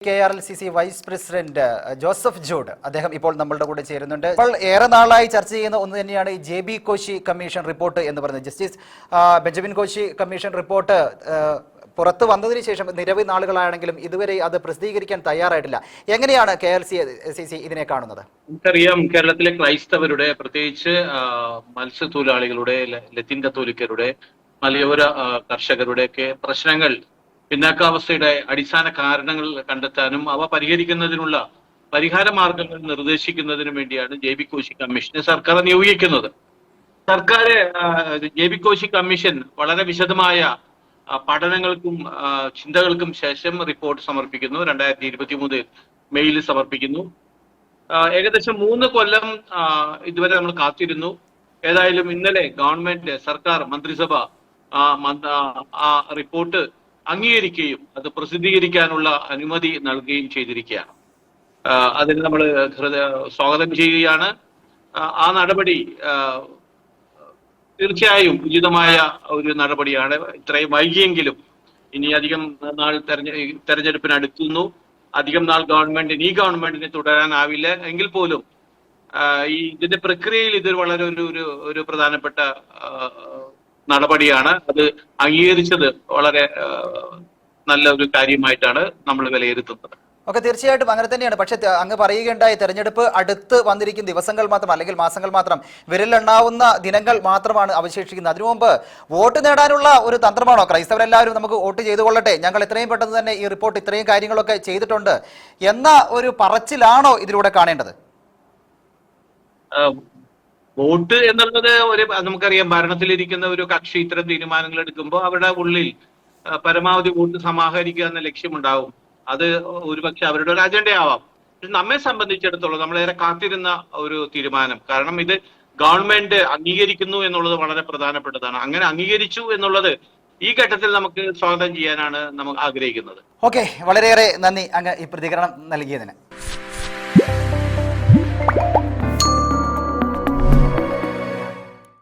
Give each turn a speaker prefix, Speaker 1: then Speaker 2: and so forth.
Speaker 1: KRLCC vice president Joseph George അദ്ദേഹം ഇപ്പോൾ നമ്മളുടെ കൂടെ ചേരുന്നുണ്ട്. ഇപ്പോൾ ഏറെ നാളായി ചർച്ച ചെയ്യുന്ന ഒന്ന് തന്നെയാണ് ഈ JB കോശി കമ്മീഷൻ റിപ്പോർട്ട് എന്ന് പറയുന്നത്. Justice Benjamin Koshy commission report പുറത്തു വന്നതിന് ശേഷം നിരവധി നാളുകളാണെങ്കിലും ഇതുവരെ അത് പ്രസിദ്ധീകരിക്കാൻ തയ്യാറായിട്ടില്ല. എങ്ങനെയാണ് KRLCC ഇതിനെ കാണുന്നത്?
Speaker 2: നമുക്കറിയാം, കേരളത്തിലെ ക്രൈസ്തവരുടെ, പ്രത്യേകിച്ച് മത്സ്യത്തൊഴിലാളികളുടെ, ലത്തീൻ കത്തോലിക്കരുടെ, മലയോര കർഷകരുടെ ഒക്കെ പ്രശ്നങ്ങൾ, പിന്നാക്കാവസ്ഥയുടെ അടിസ്ഥാന കാരണങ്ങൾ കണ്ടെത്താനും അവ പരിഹരിക്കുന്നതിനുള്ള പരിഹാര മാർഗങ്ങൾ നിർദ്ദേശിക്കുന്നതിനും വേണ്ടിയാണ് JB കോശി കമ്മീഷനെ സർക്കാർ നിയോഗിക്കുന്നത്. സർക്കാർ JB കോശി കമ്മീഷൻ വളരെ വിശദമായ പഠനങ്ങൾക്കും ചിന്തകൾക്കും ശേഷം റിപ്പോർട്ട് സമർപ്പിക്കുന്നു. 2023 മെയ്യിൽ സമർപ്പിക്കുന്നു. ഏകദേശം 3 കൊല്ലം ഇതുവരെ നമ്മൾ കാത്തിരുന്നു. ഏതായാലും ഇന്നലെ ഗവൺമെന്റ്, സർക്കാർ, മന്ത്രിസഭ ആ റിപ്പോർട്ട് അംഗീകരിക്കുകയും അത് പ്രസിദ്ധീകരിക്കാനുള്ള അനുമതി നൽകുകയും ചെയ്തിരിക്കുകയാണ്. അതിന് നമ്മൾ സ്വാഗതം ചെയ്യുകയാണ്. ആ നടപടി തീർച്ചയായും ഉചിതമായ ഒരു നടപടിയാണ്. ഇത്രയും വൈകിയെങ്കിലും ഇനി അധികം നാൾ തെരഞ്ഞെടുപ്പിന് അടുക്കുന്നു. അധികം നാൾ ഈ ഗവൺമെന്റിന് തുടരാനാവില്ല. എങ്കിൽ പോലും ഇതിന്റെ പ്രക്രിയയിൽ ഇത് വളരെ ഒരു പ്രധാനപ്പെട്ട നടപടിയാണ്. അത് അംഗീകരിച്ചത് വളരെ നല്ല ഒരു കാര്യമായിട്ടാണ് നമ്മൾ വിലയിരുത്തുന്നത്.
Speaker 1: ഓക്കെ, തീർച്ചയായിട്ടും അങ്ങനെ തന്നെയാണ്. പക്ഷെ അങ്ങ് പറയുകയുണ്ടായി, തെരഞ്ഞെടുപ്പ് അടുത്ത് വന്നിരിക്കുന്ന ദിവസങ്ങൾ മാത്രം അല്ലെങ്കിൽ മാസങ്ങൾ മാത്രം, വിരലെണ്ണാവുന്ന ദിനങ്ങൾ മാത്രമാണ് അവശേഷിക്കുന്നത്. അതിനു മുമ്പ് വോട്ട് നേടാനുള്ള ഒരു തന്ത്രമാണോ? ക്രൈസ്തവരെല്ലാവരും നമുക്ക് വോട്ട് ചെയ്തു കൊള്ളട്ടെ, ഞങ്ങൾ എത്രയും പെട്ടെന്ന് തന്നെ ഈ റിപ്പോർട്ട് ഇത്രയും കാര്യങ്ങളൊക്കെ ചെയ്തിട്ടുണ്ട് എന്ന ഒരു പറച്ചിലാണോ ഇതിലൂടെ കാണേണ്ടത്?
Speaker 2: വോട്ട് എന്നുള്ളത് നമുക്കറിയാം, ഭരണത്തിലിരിക്കുന്ന ഒരു കക്ഷി ഇത്തരം തീരുമാനങ്ങൾ എടുക്കുമ്പോൾ അവരുടെ ഉള്ളിൽ പരമാവധി വോട്ട് സമാഹരിക്കുക എന്ന ലക്ഷ്യമുണ്ടാവും. അത് ഒരുപക്ഷെ അവരുടെ ഒരു അജണ്ടയാവാം. പക്ഷെ നമ്മെ സംബന്ധിച്ചിടത്തോളം നമ്മളേറെ കാത്തിരുന്ന ഒരു തീരുമാനം. കാരണം ഇത് ഗവൺമെന്റ് അംഗീകരിക്കുന്നു എന്നുള്ളത് വളരെ പ്രധാനപ്പെട്ടതാണ്. അങ്ങനെ അംഗീകരിച്ചു എന്നുള്ളത് ഈ ഘട്ടത്തിൽ നമുക്ക് സ്വാഗതം ചെയ്യാനാണ് നമ്മൾ ആഗ്രഹിക്കുന്നത്.
Speaker 1: ഓക്കെ, വളരെയേറെ നന്ദി അങ്ങ് ഈ പ്രതികരണം നൽകിയതിന്.